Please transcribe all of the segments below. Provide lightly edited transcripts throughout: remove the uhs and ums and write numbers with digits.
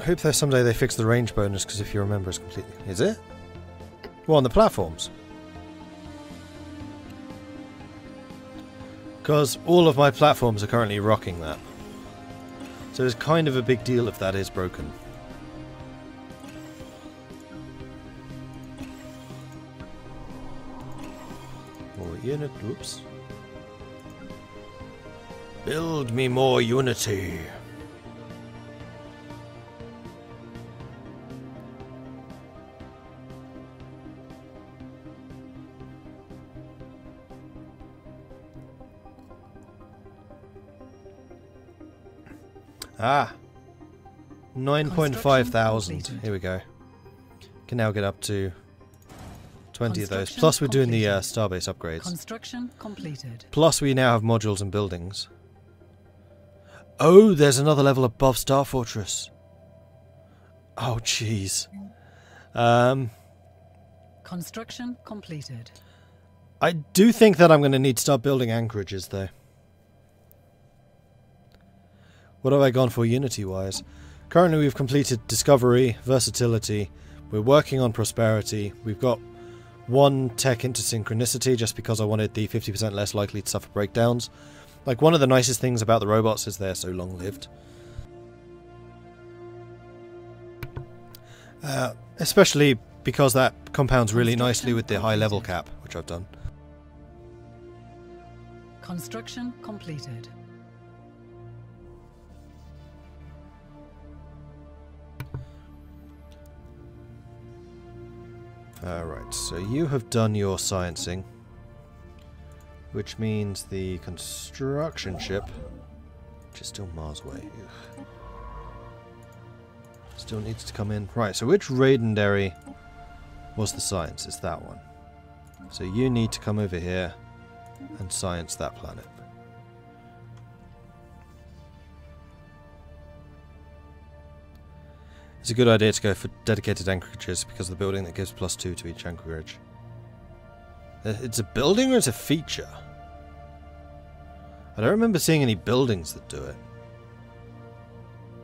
hope that someday they fix the range bonus, because if you remember, it's completely... Is it? Well, on the platforms. Because all of my platforms are currently rocking that. So it's kind of a big deal if that is broken. More unit, whoops. Build me more unity. Ah, 9.5 thousand. Here we go. Can now get up to 20 of those. Plus we're doing the starbase upgrades. Construction completed. Plus we now have modules and buildings. Oh, there's another level above Star Fortress. Oh, jeez. Construction completed. I do think that I'm going to need to start building anchorages, though. What have I gone for unity-wise? Currently we've completed Discovery, Versatility, we're working on Prosperity, we've got one tech into Synchronicity just because I wanted the 50% less likely to suffer breakdowns. Like, one of the nicest things about the robots is they're so long-lived. Especially because that compounds really nicely with the high level cap, which I've done. Construction completed. Alright, so you have done your sciencing, which means the construction ship, which is still miles away, still needs to come in. Right, so which Raidendary was the science? It's that one. So you need to come over here and science that planet. It's a good idea to go for dedicated anchorages because of the building that gives +2 to each anchorage. It's a building or it's a feature? I don't remember seeing any buildings that do it.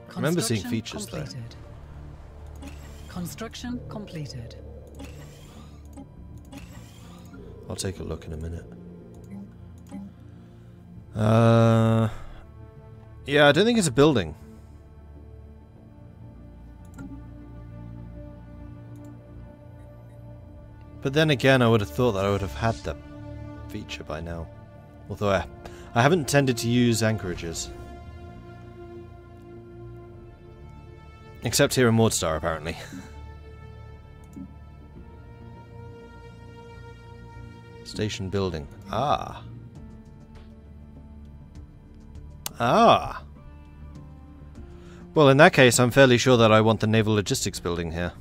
I remember seeing features completed. Though. Construction completed. I'll take a look in a minute. Yeah, I don't think it's a building. But then again, I would have thought that I would have had that feature by now. Although I haven't tended to use anchorages. Except here in Mordstar, apparently. Station building. Ah. Ah. Well, in that case, I'm fairly sure that I want the naval logistics building here.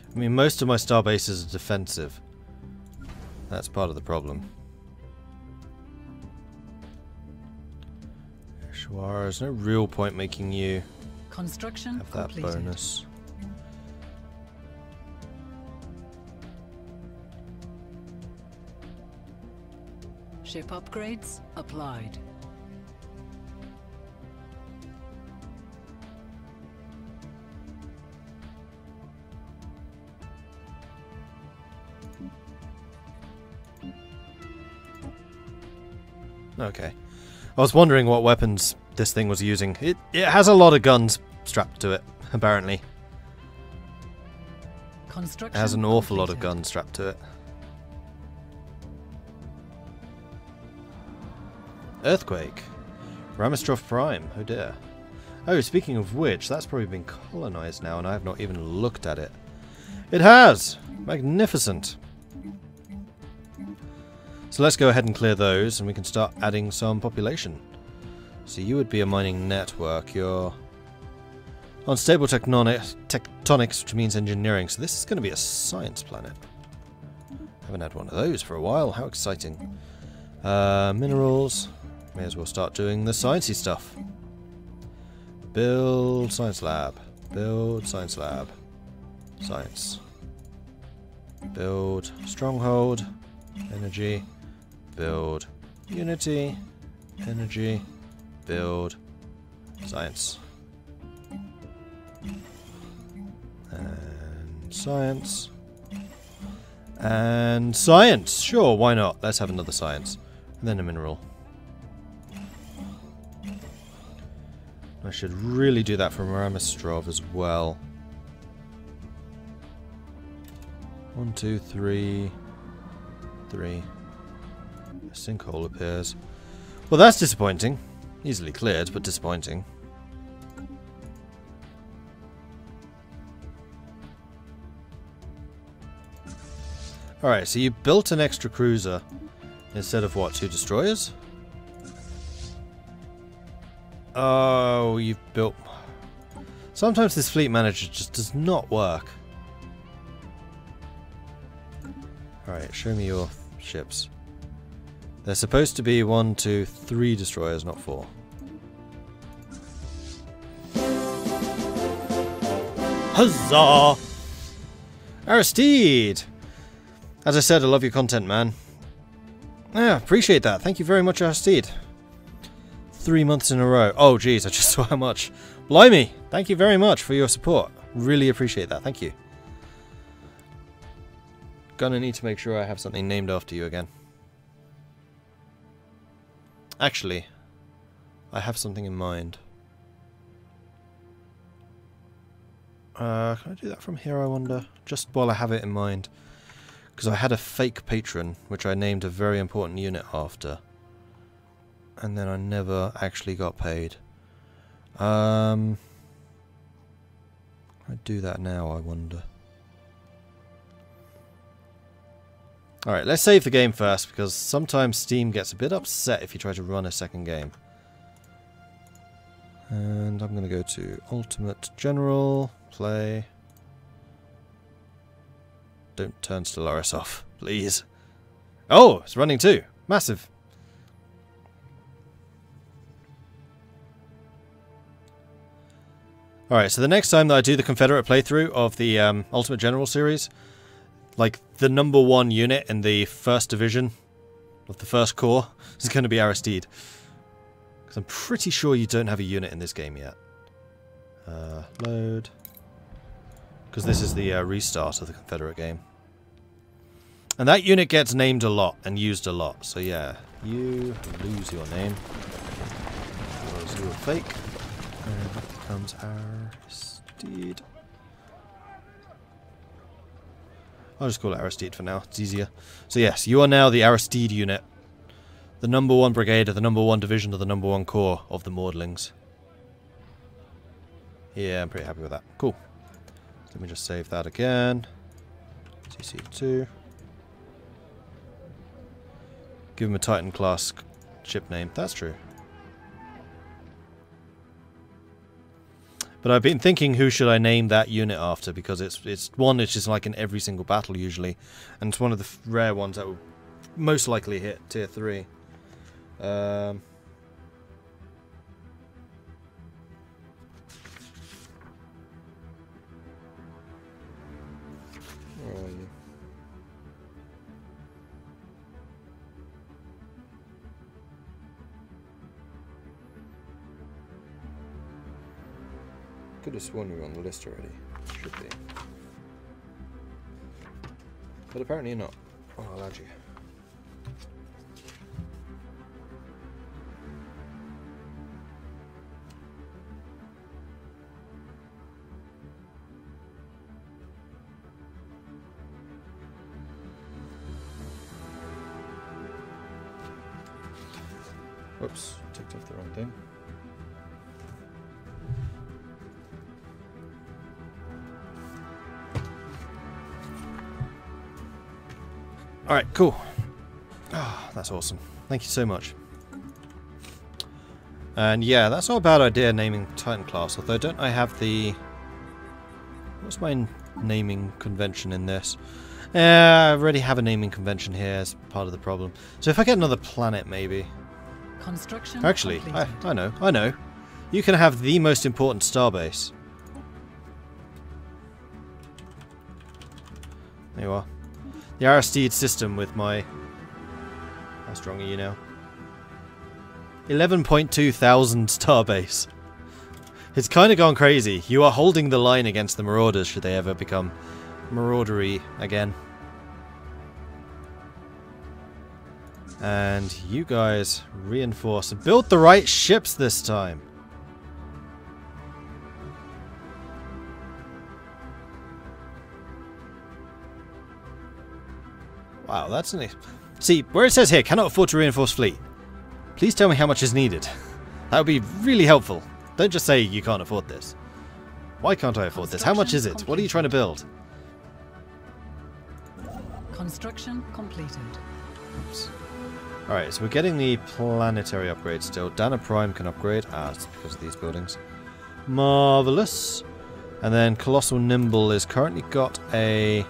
I mean, most of my star bases are defensive. That's part of the problem. Sure, there's no real point making you Construction have that completed. bonus. Ship upgrades applied. Okay. I was wondering what weapons this thing was using. It has a lot of guns strapped to it, apparently. It has an awful lot of guns strapped to it. Earthquake. Ramistrov Prime. Oh dear. Oh, speaking of which, that's probably been colonized now and I have not even looked at it. It has! Magnificent. So let's go ahead and clear those and we can start adding some population. So you would be a mining network. You're unstable tectonics, which means engineering. So this is going to be a science planet. Haven't had one of those for a while. How exciting. Minerals. May as well start doing the sciencey stuff. Build science lab. Build science lab. Science. Build stronghold. Energy. Build unity. Energy. Build science. And science. And science! Sure, why not? Let's have another science. And then a mineral. I should really do that for Ramistrov as well. 1, 2, 3. 3. A sinkhole appears. Well, that's disappointing. Easily cleared, but disappointing. Alright, so you built an extra cruiser instead of what, 2 destroyers? Oh, you've built... Sometimes this fleet manager just does not work. Alright, show me your ships. They're supposed to be 1, 2, 3 destroyers, not 4. Huzzah! Aristide! As I said, I love your content, man. Yeah, appreciate that. Thank you very much, Aristide. 3 months in a row. Oh, geez, I just saw how much. Blimey! Thank you very much for your support. Really appreciate that. Thank you. Gonna need to make sure I have something named after you again. Actually, I have something in mind. Can I do that from here, I wonder? Just while I have it in mind. Because I had a fake patron, which I named a very important unit after. And then I never actually got paid. I do that now, I wonder. Alright, let's save the game first, because sometimes Steam gets a bit upset if you try to run a second game. And I'm going to go to Ultimate General, play. Don't turn Stellaris off, please. Oh, it's running too. Massive. Alright, so the next time that I do the Confederate playthrough of the Ultimate General series, like the #1 unit in the 1st Division of the 1st Corps is going to be Aristide. Because I'm pretty sure you don't have a unit in this game yet. Load. Because this is the restart of the Confederate game. And that unit gets named a lot and used a lot. So yeah, you lose your name. Because you're fake. And that becomes Aristide. I'll just call it Aristide for now. It's easier. So yes, you are now the Aristide unit. The #1 brigade of the #1 division of the #1 corps of the Mordlings. Yeah, I'm pretty happy with that. Cool. Let me just save that again. CC2. Give him a Titan class ship name. That's true. But I've been thinking, who should I name that unit after? Because it's one which is like in every single battle usually, and it's one of the rare ones that will most likely hit tier 3. Where are you? Could have sworn you were on the list already. Should be. But apparently you're not. Oh, I'll add you. Whoops, ticked off the wrong thing. Alright, cool. Oh, that's awesome. Thank you so much. And yeah, that's not a bad idea, naming Titan class, although don't I have the... What's my naming convention in this? I already have a naming convention here as part of the problem. So if I get another planet, maybe... Construction Actually, I know. You can have the most important starbase. There you are. The Aristide system with my... How strong are you now? 11.2 thousand starbase. It's kind of gone crazy. You are holding the line against the Marauders should they ever become maraudery again. And you guys reinforce and build the right ships this time. Wow, that's nice. See, where it says here, cannot afford to reinforce fleet. Please tell me how much is needed. That would be really helpful. Don't just say you can't afford this. Why can't I afford this? How much is it? What are you trying to build? Construction completed. Oops. Alright, so we're getting the planetary upgrade still. Dana Prime can upgrade. Ah, it's because of these buildings. Marvellous. And then Colossal Nimble is currently got a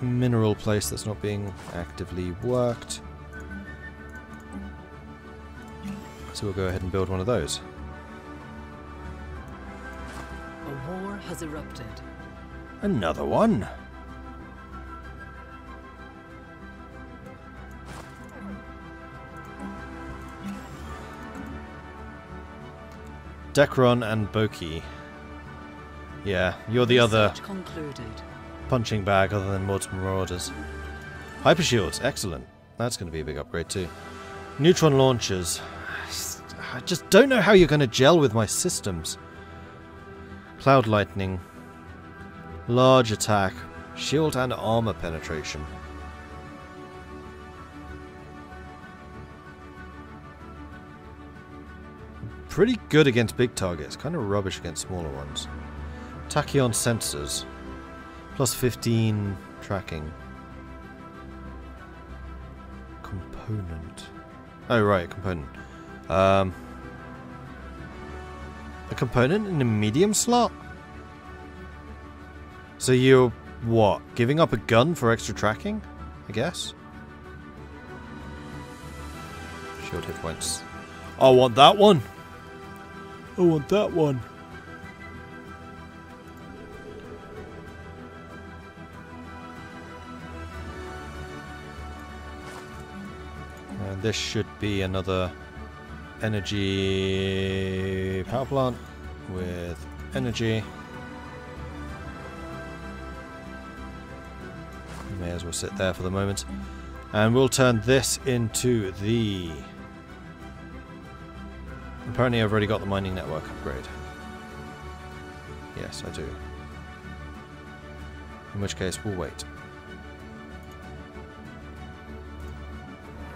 mineral place that's not being actively worked. So we'll go ahead and build one of those. A war has erupted. Another one. Dekron and Boki. Yeah, you're the other punching bag other than Mord's Marauders. Hyper Shields, excellent. That's going to be a big upgrade too. Neutron launchers. I just don't know how you're going to gel with my systems. Cloud Lightning. Large attack. Shield and armor penetration. Pretty good against big targets. Kind of rubbish against smaller ones. Tachyon sensors. Plus 15 tracking. Component. Oh right, component. A component in a medium slot? So you're, what, giving up a gun for extra tracking? I guess? Shield hit points. I want that one! I want that one! And this should be another energy power plant with energy. May as well sit there for the moment. And we'll turn this into the... Apparently I've already got the mining network upgrade. Yes, I do. In which case, we'll wait.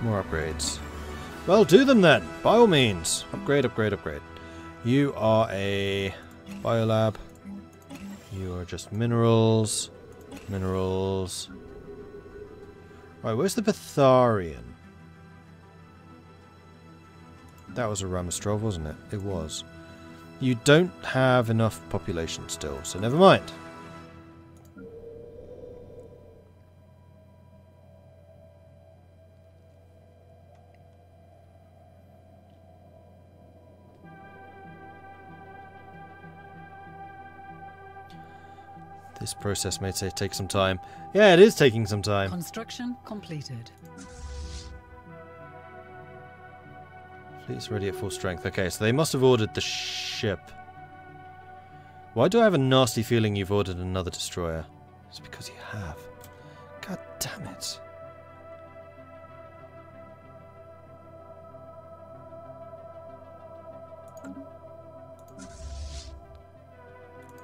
More upgrades. Well, do them then, by all means. Upgrade, upgrade, upgrade. You are a biolab. You are just minerals. Minerals. Right, where's the Betharian? That was a Ramastrov, wasn't it? It was. You don't have enough population still, so never mind. This process may take some time. Yeah, it is taking some time. Construction completed. Fleet's ready at full strength. Okay, so they must have ordered the ship. Why do I have a nasty feeling you've ordered another destroyer? It's because you have. God damn it.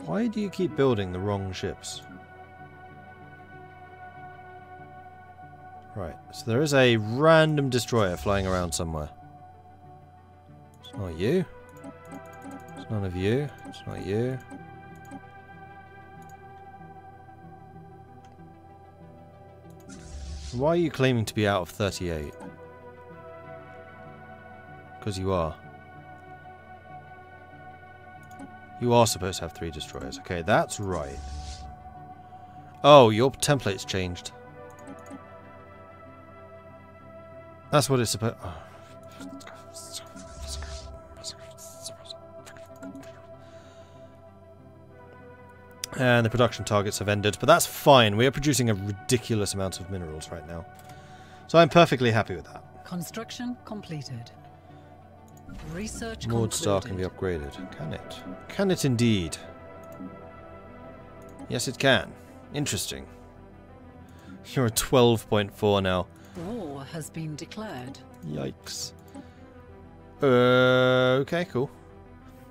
Why do you keep building the wrong ships? Right, so there is a random destroyer flying around somewhere. It's not you. It's none of you. It's not you. Why are you claiming to be out of 38? Because you are. You are supposed to have 3 destroyers. Okay, that's right. Oh, your template's changed. That's what it's supposed... Oh. And the production targets have ended, but that's fine. We are producing a ridiculous amount of minerals right now. So I'm perfectly happy with that. Construction completed. Research Mord Star can be concluded. upgraded. Can it? Can it indeed? Yes, it can. Interesting. You're at 12.4 now. War has been declared. Yikes. Okay, cool.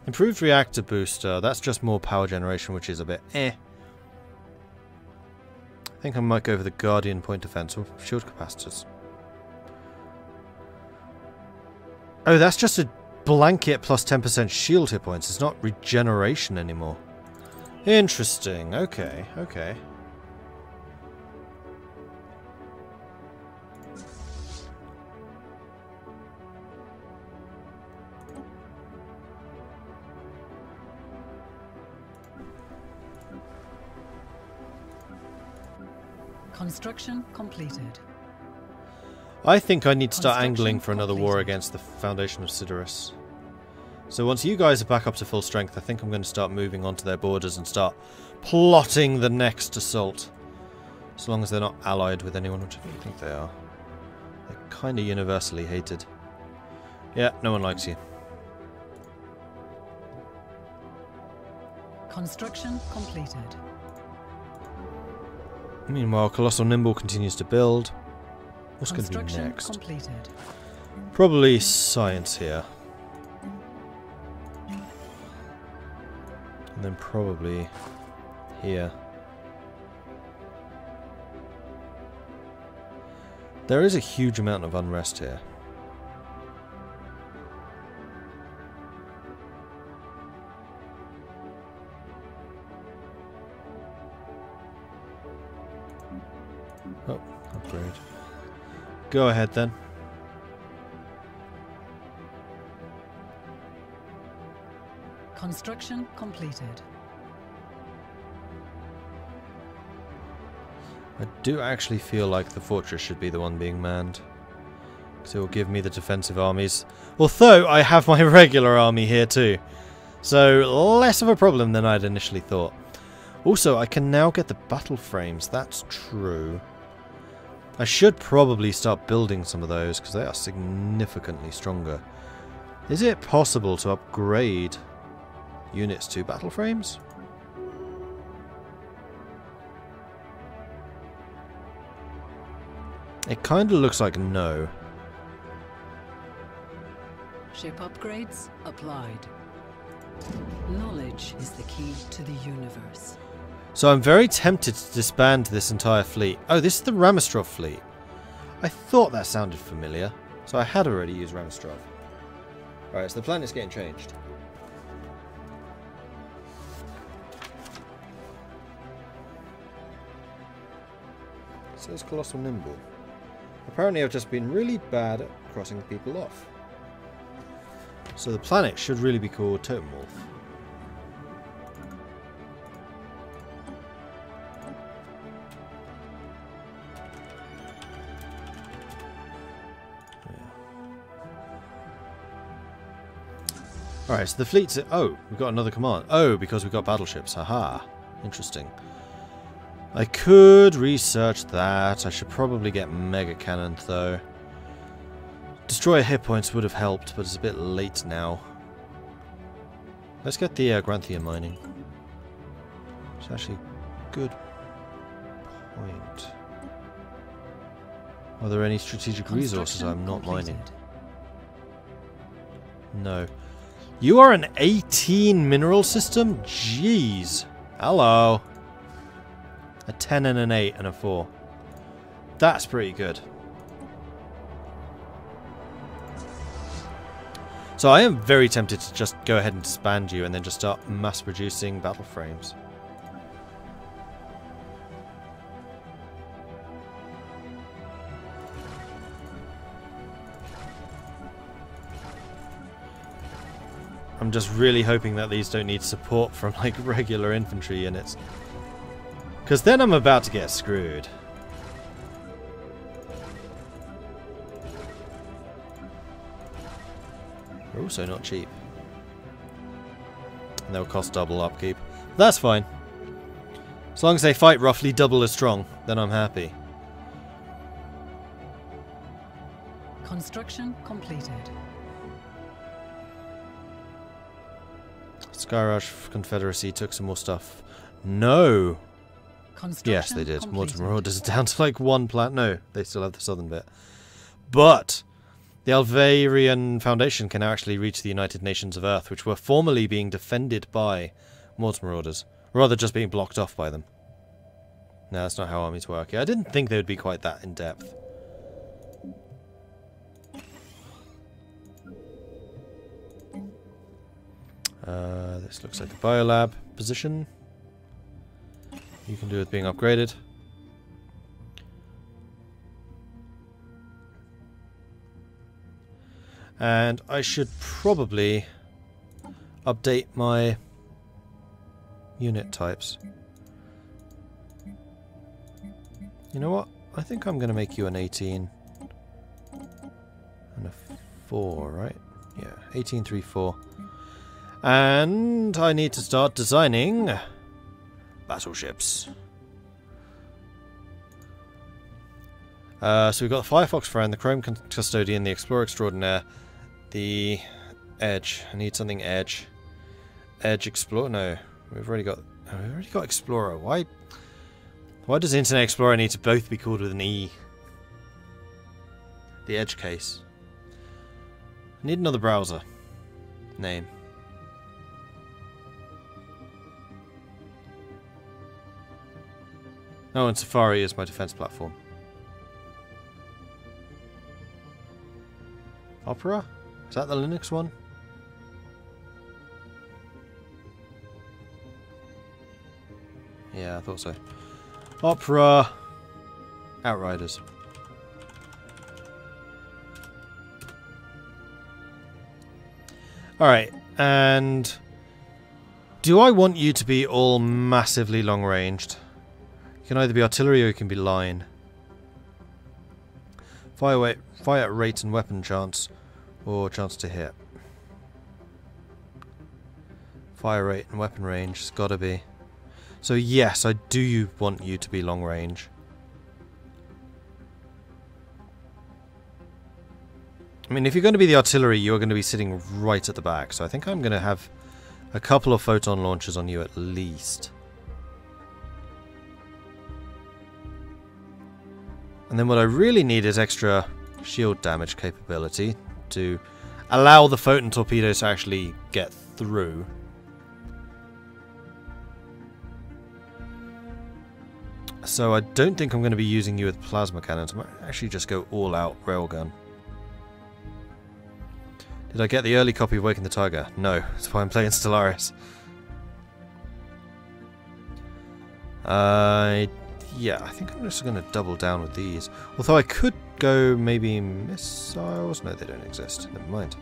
Improved reactor booster. That's just more power generation, which is a bit eh. I think I might go for the Guardian point defense or shield capacitors. Oh, that's just a blanket plus 10% shield hit points. It's not regeneration anymore. Interesting. Okay, okay. Construction completed. I think I need to start Construction angling for another war completed. against the Foundation of Stellaris. So once you guys are back up to full strength, I think I'm going to start moving onto their borders and start plotting the next assault. As long as they're not allied with anyone, which I think they are. They're kind of universally hated. Yeah, no one likes you. Construction completed. Meanwhile, Colossal Nimble continues to build. What's going to be Construction next? completed. Probably science here. And then probably here. There is a huge amount of unrest here. Oh, upgrade. Go ahead then. Construction completed. I do actually feel like the fortress should be the one being manned. Because it will give me the defensive armies. Although I have my regular army here too. So less of a problem than I'd initially thought. Also, I can now get the battle frames. That's true. I should probably start building some of those because they are significantly stronger. Is it possible to upgrade units to battle frames? It kind of looks like no. Ship upgrades applied. Knowledge is the key to the universe. So I'm very tempted to disband this entire fleet. Oh, this is the Ramastrov fleet. I thought that sounded familiar. So I had already used Ramastrov. Alright, so the planet's getting changed. So is Colossal Nimble. Apparently I've just been really bad at crossing people off. So the planet should really be called Totem Wolf. Alright, so the fleet's... Oh, we've got another command. Oh, because we've got battleships. Haha. Interesting. I could research that. I should probably get mega cannon though. Destroyer hit points would have helped, but it's a bit late now. Let's get the Granthian mining. It's actually a good point. Are there any strategic resources I'm not mining? No. You are an 18 mineral system? Jeez. Hello. A 10 and an 8 and a 4. That's pretty good. So I am very tempted to just go ahead and disband you and then just start mass producing battle frames. I'm just really hoping that these don't need support from like regular infantry units. Because then I'm about to get screwed. They're also not cheap. And they'll cost double upkeep. That's fine. As long as they fight roughly double as strong, then I'm happy. Construction completed. Skyrush Confederacy took some more stuff. No! Yes, they did. Mordred is down to like one plant. No, they still have the southern bit. But the Alvarian Foundation can now actually reach the United Nations of Earth, which were formerly being defended by Marauders. Rather just being blocked off by them. No, that's not how armies work. Yeah, I didn't think they would be quite that in-depth. This looks like a biolab position. You can do with being upgraded. And I should probably update my unit types. You know what? I think I'm going to make you an 18 and a 4, right? Yeah, 18, 3, 4. And I need to start designing battleships. So we've got the Firefox Friend, the Chrome Custodian, the Explorer Extraordinaire, the Edge. I need something Edge. Edge Explorer? No, we've already got Explorer. Why does Internet Explorer need to both be called with an E? The Edge case. I need another browser. Name. Oh, and Safari is my defense platform. Opera? Is that the Linux one? Yeah, I thought so. Opera. Outriders. Alright, and do I want you to be all massively long-ranged? You can either be artillery or you can be line. Fire rate and weapon chance, or chance to hit. Fire rate and weapon range, it's gotta be. So yes, I do want you to be long range. I mean, if you're going to be the artillery, you're going to be sitting right at the back. So I think I'm going to have a couple of photon launchers on you at least. And then what I really need is extra shield damage capability to allow the photon torpedoes to actually get through. So I don't think I'm going to be using you with plasma cannons. I might actually just go all out railgun. Did I get the early copy of Waking the Tiger? No, that's why I'm playing Stellaris. Yeah, I think I'm just going to double down with these. Although I could go maybe missiles. No, they don't exist. Never mind.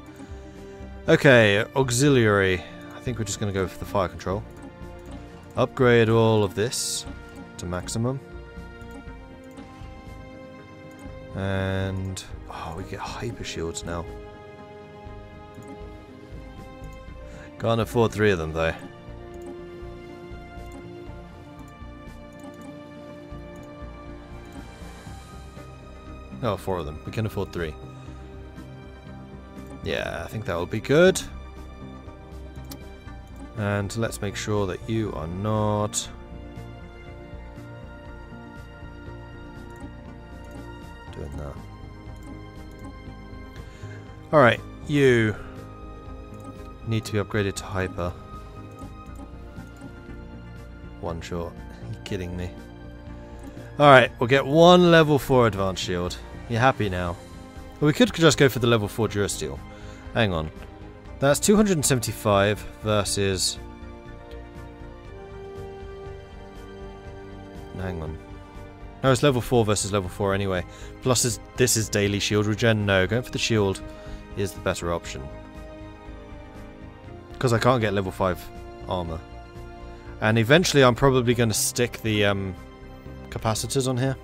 Okay, auxiliary. I think we're just going to go for the fire control. Upgrade all of this to maximum. And oh, we get hyper shields now. Can't afford 3 of them though. Oh, 4 of them. We can afford 3. Yeah, I think that will be good. And let's make sure that you are not doing that. Alright, you need to be upgraded to hyper. One shot. Are you kidding me? Alright, we'll get 1 level 4 advanced shield. You happy now? Well, we could just go for the level 4 Durasteel. Hang on. That's 275 versus... Hang on. No, it's level 4 versus level 4 anyway. Plus, this is daily shield regen. No, going for the shield is the better option. Because I can't get level 5 armor. And eventually I'm probably going to stick the capacitors on here.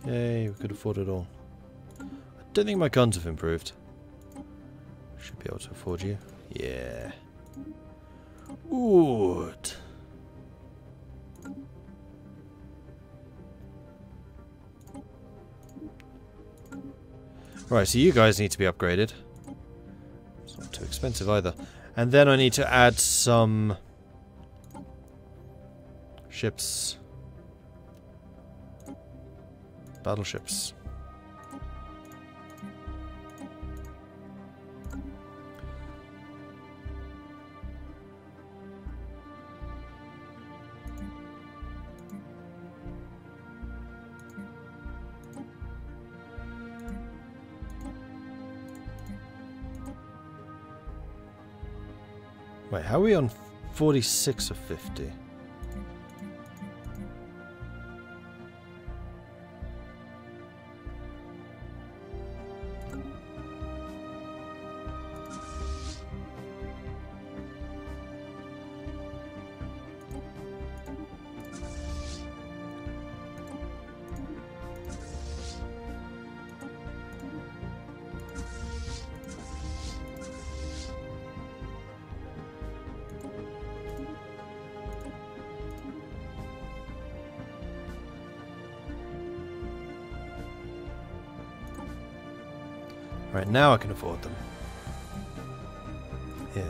Yay, we could afford it all. I don't think my guns have improved. Should be able to afford you. Yeah. Wood. Right, so you guys need to be upgraded. It's not too expensive either. And then I need to add some ships. Battleships. Wait, how are we on 46 of 50? Right, now I can afford them. Yeah.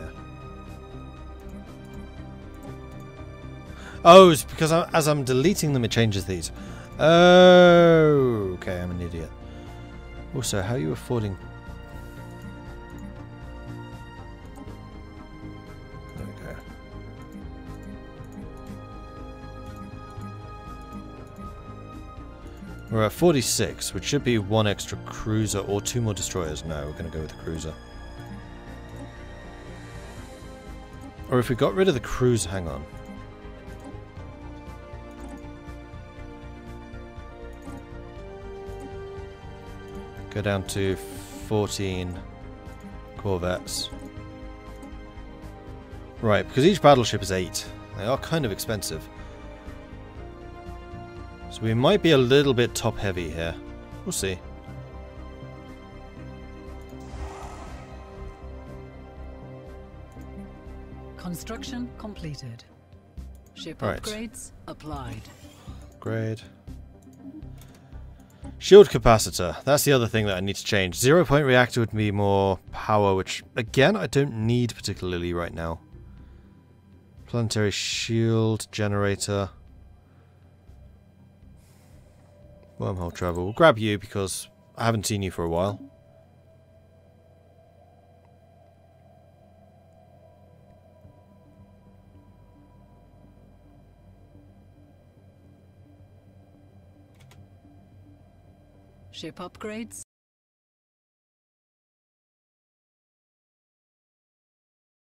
Oh, it's because as I'm deleting them, it changes these. Oh, okay, I'm an idiot. Also, how are you affording... There we go. We're at 46, which should be one extra cruiser or 2 more destroyers. No, we're going to go with the cruiser. Or if we got rid of the cruiser, hang on. Go down to 14 corvettes. Right, because each battleship is 8. They are kind of expensive. So we might be a little bit top heavy here. We'll see. Construction completed. Ship Right. upgrades applied. Upgrade. Shield capacitor. That's the other thing that I need to change. 0-point reactor would be more power, which, again, I don't need particularly right now. Planetary shield generator. Wormhole travel. We'll grab you because I haven't seen you for a while. Ship upgrades